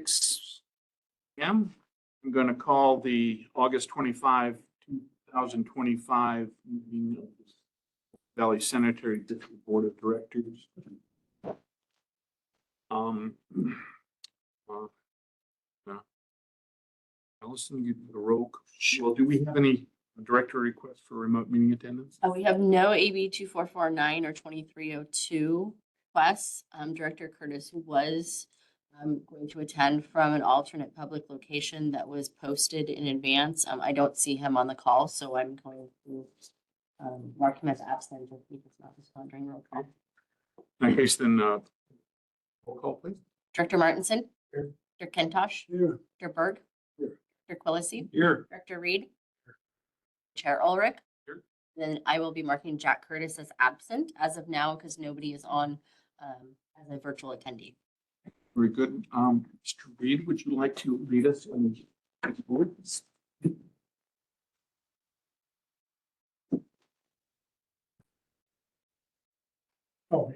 6 p.m. I'm going to call the August 25, 2025 meeting of the Valley Sanitary District Board of Directors. Allison, you did the roll. Well, do we have any director requests for remote meeting attendance? We have no AB 2449 or 2302 requests. Director Curtis was going to attend from an alternate public location that was posted in advance. I don't see him on the call, so I'm going to mark him as absent if he does not respond during roll call. In that case, then roll call, please. Director Martinson. Here. Director Kentosh. Here. Director Berg. Here. Director Quillisi. Here. Director Reed. Here. Chair Ulrich. Here. Then I will be marking Jack Curtis as absent as of now because nobody is on as a virtual attendee. Very good. Mr. Reed, would you like to lead us on the board? Oh,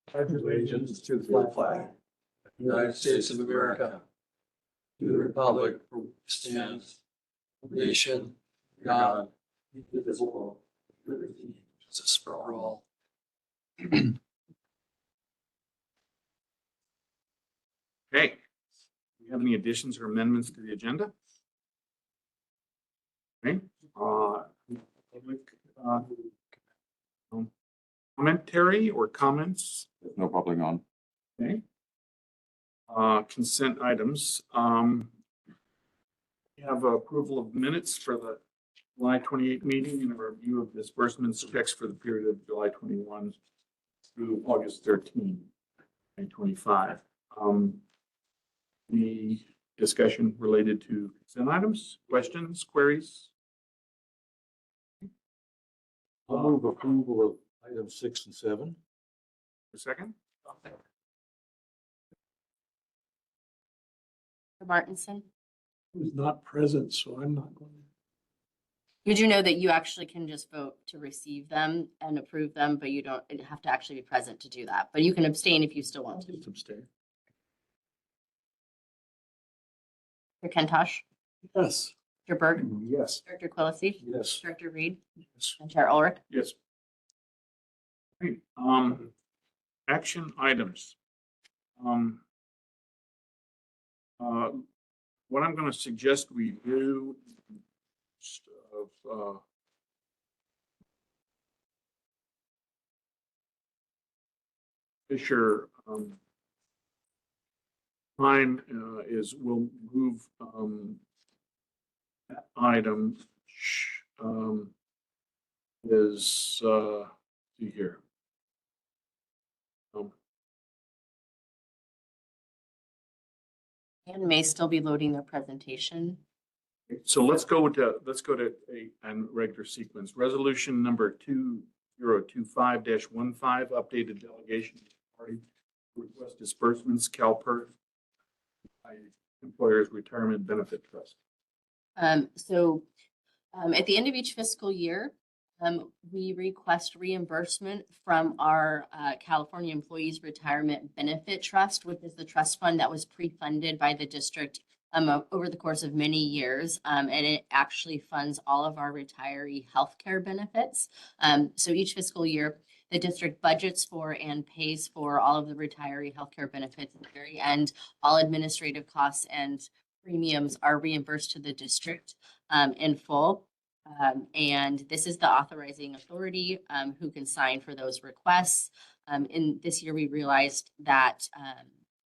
pledge allegiance to the flag of the United States of America, to the republic for which it stands, one nation, God, indivisible, with liberty and justice for all. Okay. Do you have any additions or amendments to the agenda? Okay. Public commentary or comments? There's no public on. Okay. Consent items. We have approval of minutes for the July 28 meeting and a review of disbursements checks for the period of July 21 through August 13, 2025. The discussion related to consent items, questions, queries? I'll move approval of items 6 and 7. A second? Martinson. Who's not present, so I'm not going to. You do know that you actually can just vote to receive them and approve them, but you don't have to actually be present to do that. But you can abstain if you still want to. Just abstain. Director Kentosh. Yes. Director Berg. Yes. Director Quillisi. Yes. Director Reed. Yes. And Chair Ulrich. Yes. Great. Action items. What I'm going to suggest we do of Fisher time is we'll move that item is see here. And may still be loading their presentation. So let's go to a regular sequence. Resolution number 2025-15, updated delegation party request disbursements, CalPERS, Employers Retirement Benefit Trust. At the end of each fiscal year, we request reimbursement from our California Employees Retirement Benefit Trust, which is the trust fund that was pre-funded by the district over the course of many years. And it actually funds all of our retiree healthcare benefits. So each fiscal year, the district budgets for and pays for all of the retiree healthcare benefits. At the very end, all administrative costs and premiums are reimbursed to the district in full. And this is the authorizing authority who can sign for those requests. In this year, we realized that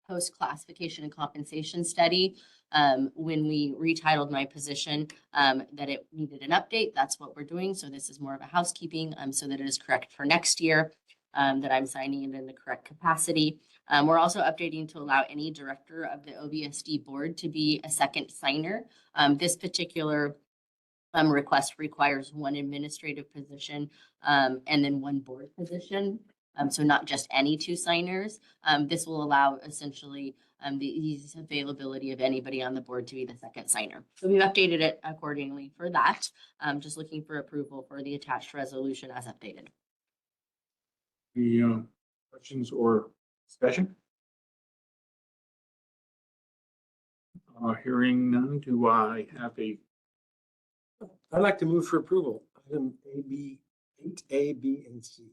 post-classification and compensation study, when we retitled my position, that it needed an update. That's what we're doing. So this is more of a housekeeping so that it is correct for next year, that I'm signing it in the correct capacity. We're also updating to allow any director of the OVSD board to be a second signer. This particular request requires one administrative position and then one board position. So not just any two signers. This will allow essentially the ease availability of anybody on the board to be the second signer. So we've updated it accordingly for that. Just looking for approval for the attached resolution as updated. Any questions or discussion? Hearing none, do I have a, I'd like to move for approval, item A, B, 8A, B, and C.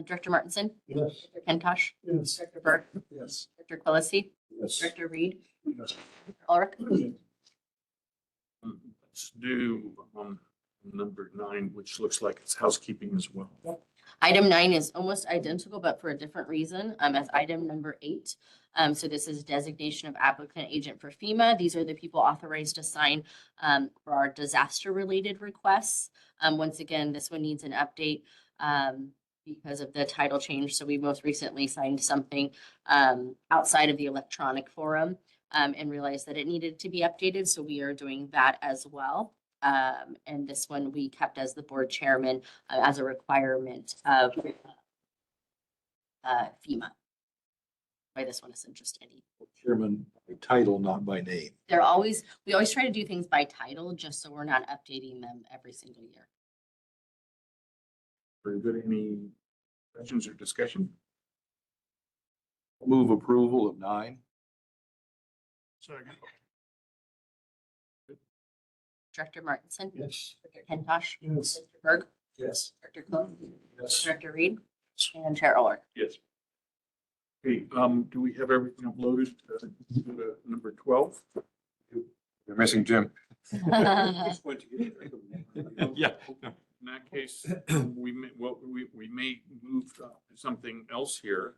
Director Martinson, Yes. Director Kentosh, Yes. Director Byrd, Yes. Director Quillisi, Yes. Director Reed, Yes. Ulrich. let's do number 9, which looks like it's housekeeping as well. Item 9 is almost identical, but for a different reason, as item number 8. So this is designation of applicant agent for FEMA. These are the people authorized to sign for our disaster-related requests. Once again, this one needs an update because of the title change. So we most recently signed something outside of the electronic forum and realized that it needed to be updated. So we are doing that as well. And this one we kept as the board chairman as a requirement of FEMA. Why this one isn't just any. Chairman, by title, not by name. We always try to do things by title, just so we're not updating them every single year. Very good. Any questions or discussion? Move approval of 9. Second. Director Martinson. Yes. Director Kentosh. Yes. Director Berg. Yes. Director Quillisi. Yes. Director Reed. And Chair Ulrich. Yes. Okay, do we have everything uploaded to number 12? You're missing Jim. Yeah. In that case, we may move to something else here.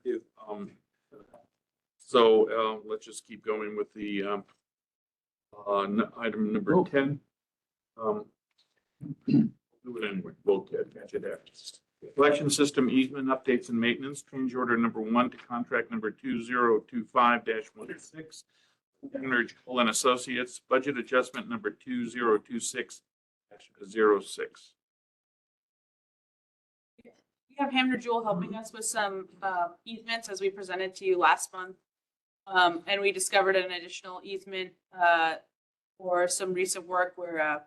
So let's just keep going with the item number 10. Do it anyway. We'll catch it after. Collection system easement updates and maintenance, change order number 1 to contract number 2025-16. Henry Cole and Associates, budget adjustment number 2026-06. We have Hamner Jewel helping us with some easements as we presented to you last month. And we discovered an additional easement for some recent work where a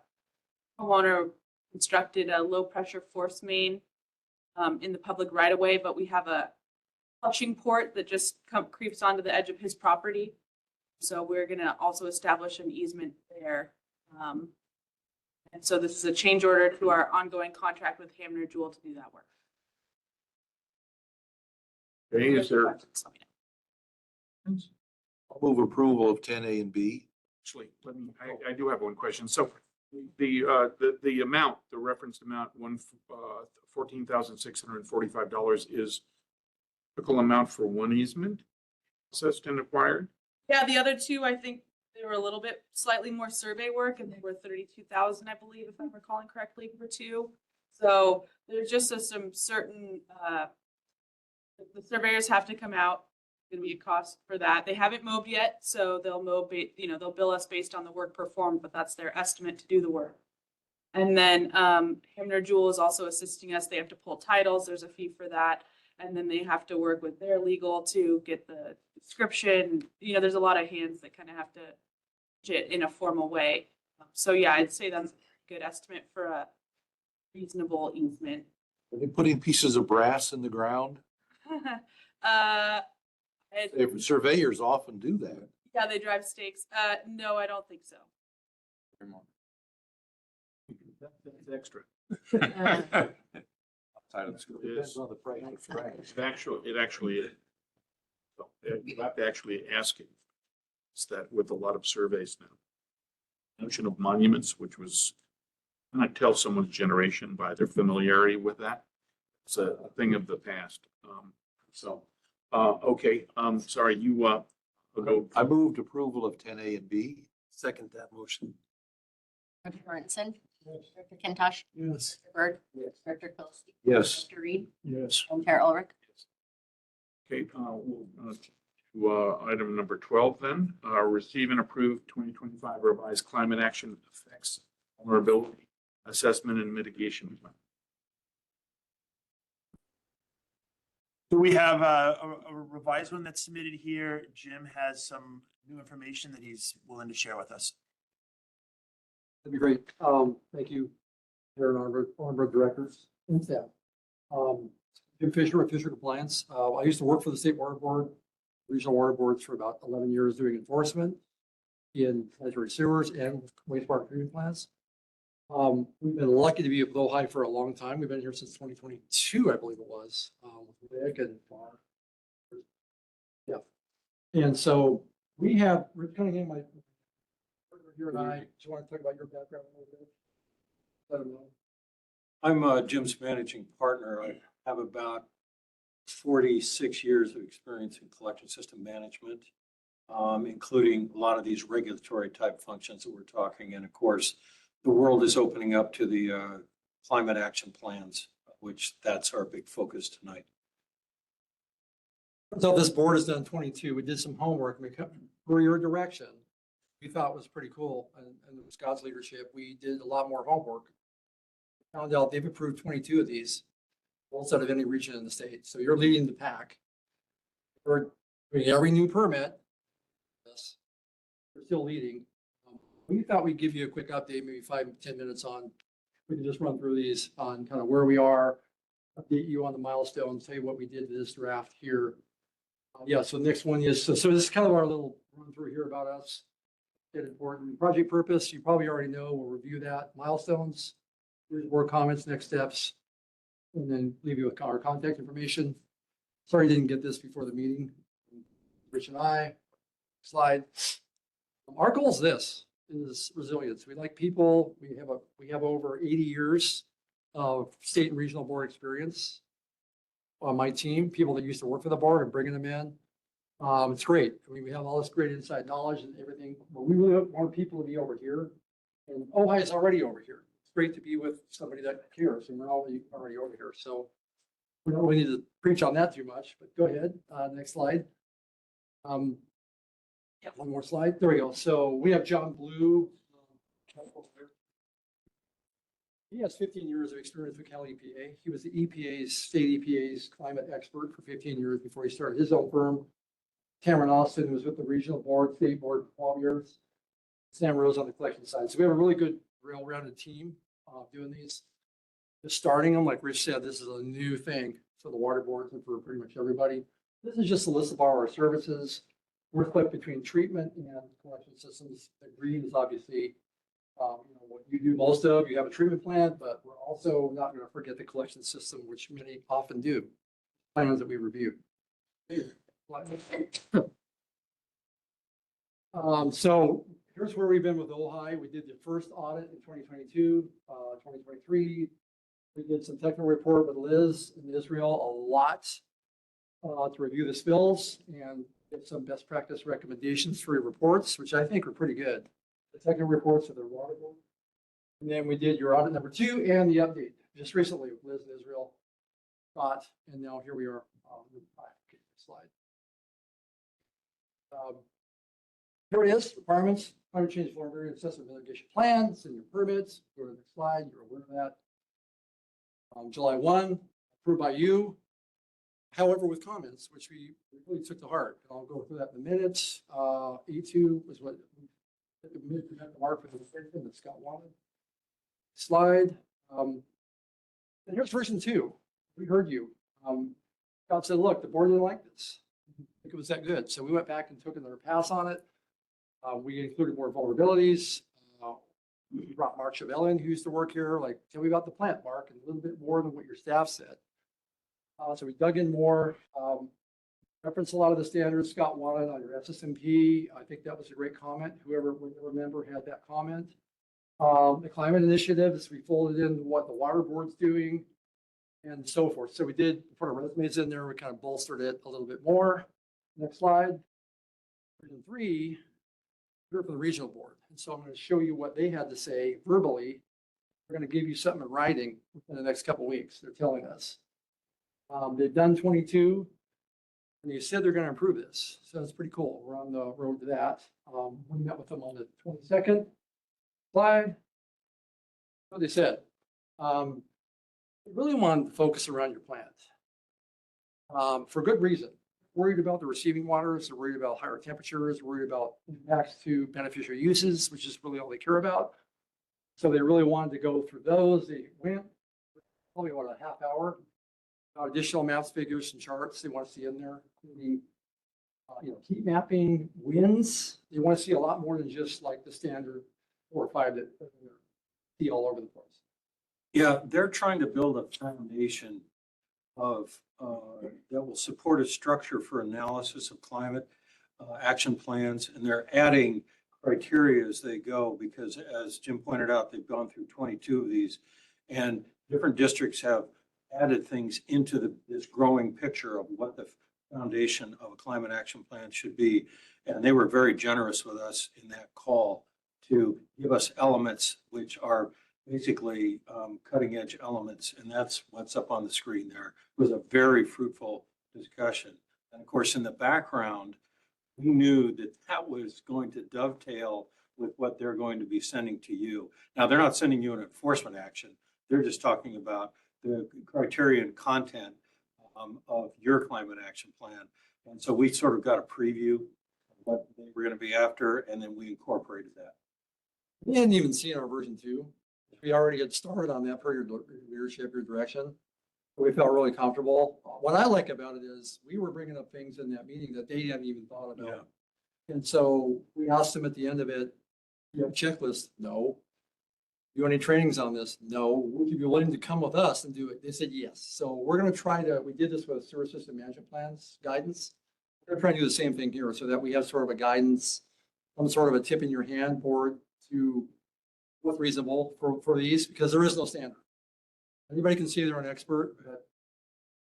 homeowner constructed a low pressure force main in the public right of way, but we have a flushing port that just creeps onto the edge of his property. So we're gonna also establish an easement there. And so this is a change order to our ongoing contract with Hamner Jewel to do that work. Okay, is there, Questions, let me know. I'll move approval of 10A and B. actually, I do have one question. So the amount, the referenced amount, $14,645 is typical amount for one easement assessed and acquired? Yeah, the other two, I think they were a little bit slightly more survey work and they were 32,000, I believe, if I'm recalling correctly for 2. So there's just some certain, the surveyors have to come out. It's gonna be a cost for that. They haven't mowed yet, so they'll mow, they'll bill us based on the work performed, but that's their estimate to do the work. And then Hamner Jewel is also assisting us. They have to pull titles. There's a fee for that. And then they have to work with their legal to get the description. You know, there's a lot of hands that kind of have to do it in a formal way. So yeah, I'd say that's a good estimate for a reasonable easement. Are they putting pieces of brass in the ground? If surveyors often do that. Yeah, they drive stakes. No, I don't think so. That's extra. Outside of the school. Yes. Depends on the price of brass. It actually is. So you have to actually ask it. It's that with a lot of surveys now. Notion of monuments, which was, I tell someone's generation by their familiarity with that. It's a thing of the past. Okay, sorry, you, we'll go. I moved approval of 10A and B. Second that motion. Director Martinson. Director Kentosh. Yes. Director Byrd. Yes. Director Quillisi. Yes. Director Reed. Yes. And Chair Ulrich. Okay, to item number 12 then, receive and approve 2025 revised climate action effects vulnerability assessment and mitigation plan. So we have a revised one that's submitted here. Jim has some new information that he's willing to share with us. That'd be great. Thank you, Aaron Arnberg directors and staff. Jim Fisher with Fisher Compliance. I used to work for the State Water Board, regional water boards for about 11 years doing enforcement in sanitary sewers and wastewater treatment plants. We've been lucky to be with Ojai for a long time. We've been here since 2022, I believe it was, with Rick and Barr. Yeah. And so we have, Rick Cunningham, my partner here and I, do you want to talk about your background a little bit? Let him know. I'm Jim's managing partner. I have about 46 years of experience in collection system management, including a lot of these regulatory type functions that we're talking. And of course, the world is opening up to the climate action plans, which that's our big focus tonight. So this board has done 22. We did some homework and we cut for your direction. We thought was pretty cool. And with Scott's leadership, we did a lot more homework. Found out they've approved 22 of these, most out of any region in the state. So you're leading the pack. We're doing every new permit. Yes, we're still leading. We thought we'd give you a quick update, maybe 5-10 minutes on, we can just run through these on kind of where we are, update you on the milestones, tell you what we did to this draft here. Yeah, so the next one is, so this is kind of our little run through here about us. Get important project purpose, you probably already know, we'll review that. Milestones, here's more comments, next steps, and then leave you with our contact information. Sorry, I didn't get this before the meeting. Rich and I, slide. Our goal is resilience. We like people. We have over 80 years of state and regional board experience on my team, people that used to work for the board and bringing them in. It's great. I mean, we have all this great inside knowledge and everything, but we really want people to be over here. And Ojai is already over here. It's great to be with somebody that cares, and we're already over here. So we don't really need to preach on that too much, but go ahead. Next slide. Yeah, one more slide. There we go. So we have John Blue. He has 15 years of experience with Cal EPA. He was the state EPA's climate expert for 15 years before he started his own firm. Cameron Austin was with the regional board, state board for 12 years. Sam Rose on the collection side. So we have a really good, well-rounded team doing these. Just starting them, like Rich said, this is a new thing for the water boards and for pretty much everybody. This is just a list of all our services. We're split between treatment and collection systems. The green is obviously what you do most of. You have a treatment plant, but we're also not going to forget the collection system, which many often do. Plans that we review. So here's where we've been with Ojai. We did the first audit in 2022, 2023. We did some technical report with Liz in Israel, a lot to review the spills and get some best practice recommendations for your reports, which I think are pretty good. The technical reports of the water board. And then we did your audit number 2 and the update just recently with Liz in Israel. Scott, and now here we are. Okay, slide. Here it is, requirements, climate change vulnerability assessment mitigation plans and your permits. Go to the next slide, you're aware of that. July 1, approved by you. However, with comments, which we really took to heart. And I'll go through that in a minute. E2 was what the mark for the description that Scott wanted. Slide. And here's version 2. We heard you. Scott said, look, the board didn't like this. I think it was that good. So we went back and took another pass on it. We included more vulnerabilities. We brought Mark Chevelle, who used to work here, like, tell me about the plant, Mark, and a little bit more than what your staff said. So we dug in more, referenced a lot of the standards Scott wanted on your SSMP. I think that was a great comment. Whoever would remember had that comment. The climate initiatives, we folded in what the water board's doing and so forth. So we did put our resumes in there. We kind of bolstered it a little bit more. Next slide. Version 3, here for the regional board. And so I'm going to show you what they had to say verbally. We're going to give you something in writing in the next couple of weeks. They're telling us. They've done 22, and they said they're going to improve this. So that's pretty cool. We're on the road to that. We met with them on the 22nd. Slide. What they said. They really wanted to focus around your plant for good reason. Worried about the receiving waters, they're worried about higher temperatures, worried about impacts to beneficial uses, which is really all they care about. So they really wanted to go through those. They went probably about a half hour. additional maps, figures and charts they want to see in there, including, heat mapping, winds. They want to see a lot more than just like the standard 4 or 5 that see all over the place. Yeah, they're trying to build a foundation of, that will support a structure for analysis of climate action plans, and they're adding criteria as they go, because as Jim pointed out, they've gone through 22 of these, and different districts have added things into this growing picture of what the foundation of a climate action plan should be. And they were very generous with us in that call to give us elements which are basically cutting edge elements. And that's what's up on the screen there. It was a very fruitful discussion. And of course, in the background, we knew that that was going to dovetail with what they're going to be sending to you. Now, they're not sending you an enforcement action. They're just talking about the criteria and content of your climate action plan. And so we sort of got a preview of what they were going to be after, and then we incorporated that. We hadn't even seen our version 2. We already had started on that per your leadership, your direction. We felt really comfortable. What I like about it is we were bringing up things in that meeting that they hadn't even thought about. And so we asked them at the end of it, you have a checklist? No. You want any trainings on this? No. Would you be willing to come with us and do it? They said yes. So we're going to try to, we did this with sewer system management plans guidance. We're trying to do the same thing here so that we have sort of a guidance, some sort of a tip in your hand board to what's reasonable for these, because there is no standard. Anybody can say they're an expert, but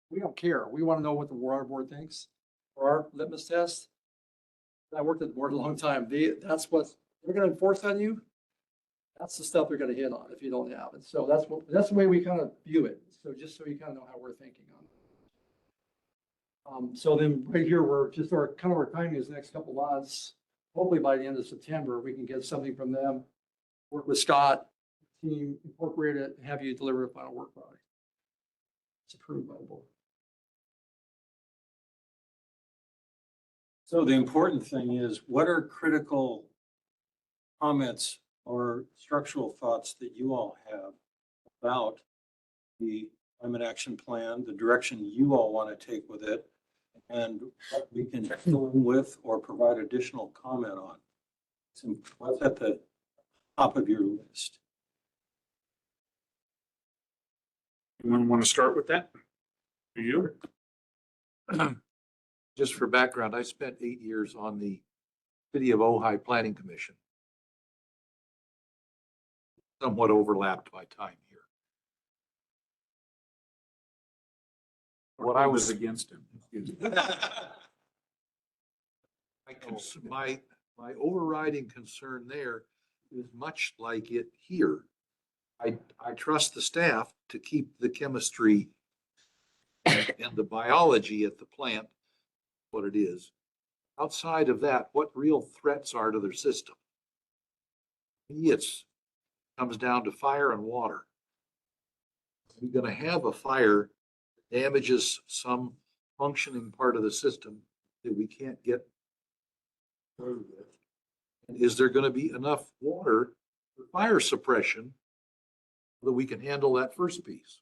we don't care. We want to know what the water board thinks for our litmus test. I worked at the board a long time. That's what they're going to enforce on you. That's the stuff they're going to hit on if you don't have it. So that's the way we kind of view it. So just so you kind of know how we're thinking on it. So then right here, we're just our timing is the next couple months. Hopefully by the end of September, we can get something from them, work with Scott, team, incorporate it, and have you deliver a final work product. It's approved by the board. So the important thing is, what are critical comments or structural thoughts that you all have about the climate action plan, the direction you all want to take with it, and what we can fill in with or provide additional comment on? So what's at the top of your list? Anyone want to start with that? Do you? Just for background, I spent 8 years on the City of Ojai Planning Commission. Somewhat overlapped my time here. What I was against him. my overriding concern there is much like it here. I trust the staff to keep the chemistry and the biology at the plant what it is. Outside of that, what real threats are to their system? It comes down to fire and water. You're going to have a fire that damages some functioning part of the system that we can't get through with. And is there going to be enough water for fire suppression so that we can handle that first piece?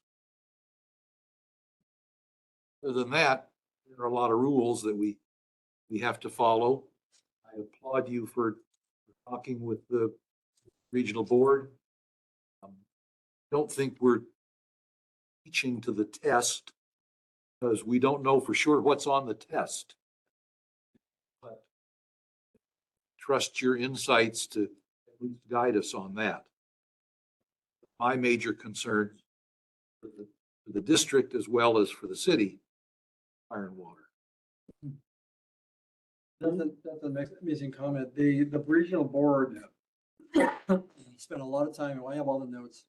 Other than that, there are a lot of rules that we have to follow. I applaud you for talking with the regional board. Don't think we're teaching to the test because we don't know for sure what's on the test. But trust your insights to at least guide us on that. My major concern for the district as well as for the city, fire and water. That's an amazing comment. The regional board spent a lot of time, and I have all the notes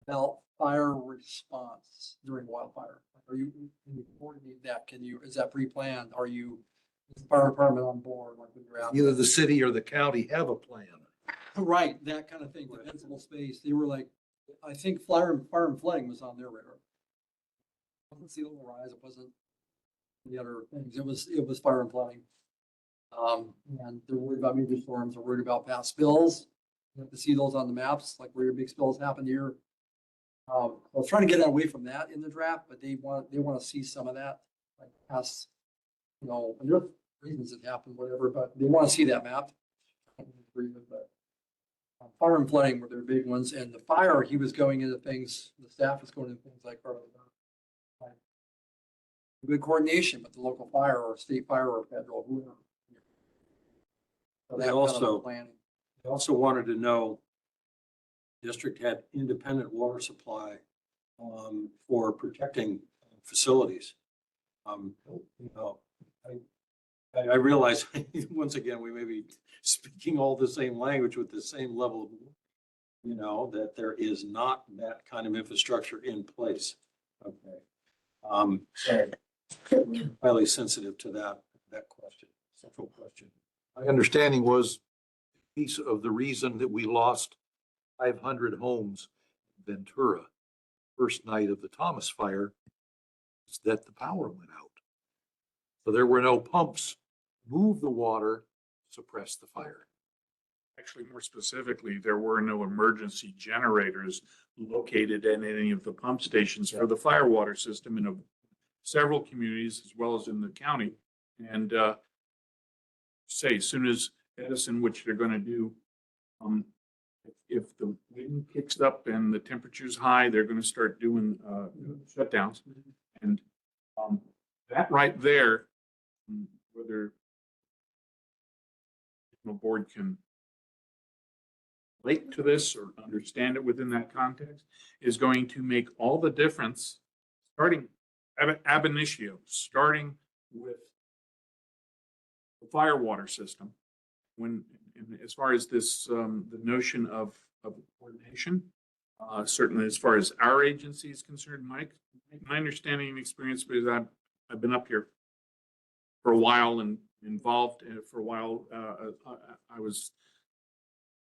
about fire response during wildfire. Are you, can you coordinate that? Is that pre-planned? Are you, is the fire department on board? Like when you're out? Either the city or the county have a plan. Right, that kind of thing, defensible space. They were like, I think fire and flooding was on their radar. It wasn't sea level rise, it wasn't the other things. It was fire and flooding. And they're worried about major storms, they're worried about past spills. You have to see those on the maps, like where your big spills happen here. I was trying to get away from that in the draft, but they want to see some of that, like past, and there's reasons it happened, whatever, but they want to see that map. But fire and flooding were their big ones, and the fire, he was going into things, the staff was going into things like good coordination with the local fire or state fire or federal, whoever. So They that kind of also- planning. I also wanted to know, district had independent water supply for protecting facilities. I realize, once again, we may be speaking all the same language with the same level of, that there is not that kind of infrastructure in place. Okay. So highly sensitive to that question, central question. My understanding was piece of the reason that we lost 500 homes in Ventura first night of the Thomas fire is that the power went out. So there were no pumps, move the water, suppress the fire. Actually, more specifically, there were no emergency generators located at any of the pump stations for the fire water system in several communities as well as in the county. And say, as soon as Edison, which they're going to do, if the wind kicks up and the temperature's high, they're going to start doing shutdowns. And that right there, whether the board can relate to this or understand it within that context, is going to make all the difference, starting ab initio, starting with the fire water system. As far as this, the notion of coordination, certainly as far as our agency is concerned, Mike, my understanding and experience, because I've been up here for a while and involved for a while. I was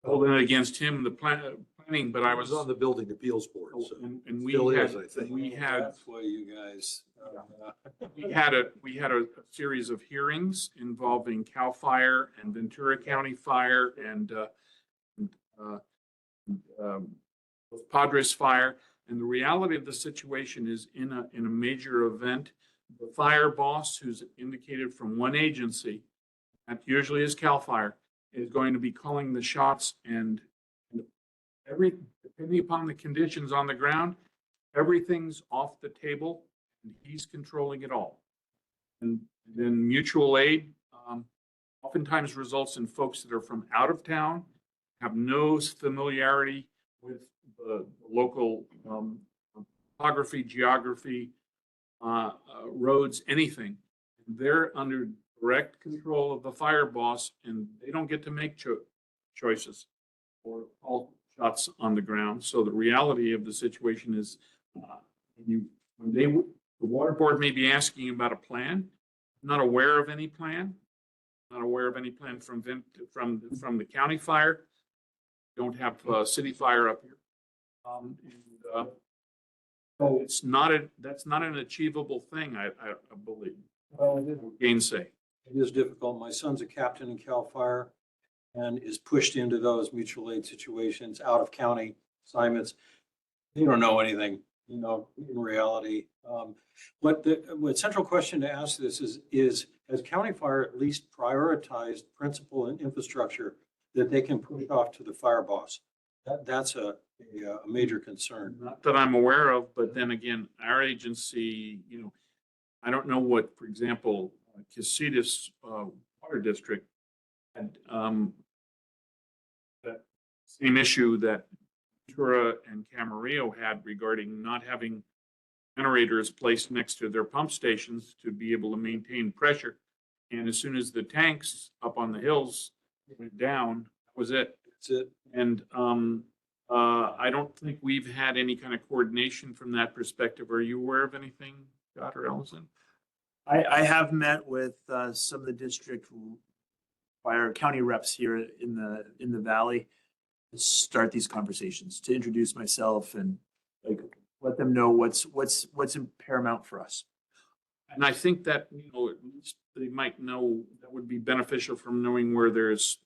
holding it against him, the planning, but I was on the building appeals board. So and we still had, is, I think. we had, That's why you guys. we had a series of hearings involving CAL FIRE and Ventura County Fire and Padres Fire. And the reality of the situation is in a major event, the fire boss, who's indicated from one agency, that usually is CAL FIRE, is going to be calling the shots, and depending upon the conditions on the ground, everything's off the table and he's controlling it all. And then mutual aid oftentimes results in folks that are from out of town, have no familiarity with the local topography, geography, roads, anything. They're under direct control of the fire boss, and they don't get to make choices or call shots on the ground. So the reality of the situation is, the water board may be asking about a plan. Not aware of any plan. Not aware of any plan from the county fire. Don't have city fire up here. So that's not an achievable thing, I believe. Gainsay. It is difficult. My son's a captain in CAL FIRE and is pushed into those mutual aid situations, out of county assignments. They don't know anything, in reality. What central question to ask this is has county fire at least prioritized principal and infrastructure that they can push off to the fire boss? That's a major concern. Not that I'm aware of, but then again, our agency, I don't know what, for example, Casitas Water District had that same issue that Ventura and Camarillo had regarding not having generators placed next to their pump stations to be able to maintain pressure. And as soon as the tanks up on the hills went down, that was it. That's it. And I don't think we've had any kind of coordination from that perspective. Are you aware of anything, Dr. Ellison? I have met with some of the district fire county reps here in the valley to start these conversations, to introduce myself and let them know what's paramount for us. And I think that, at least they might know that would be beneficial from knowing where there's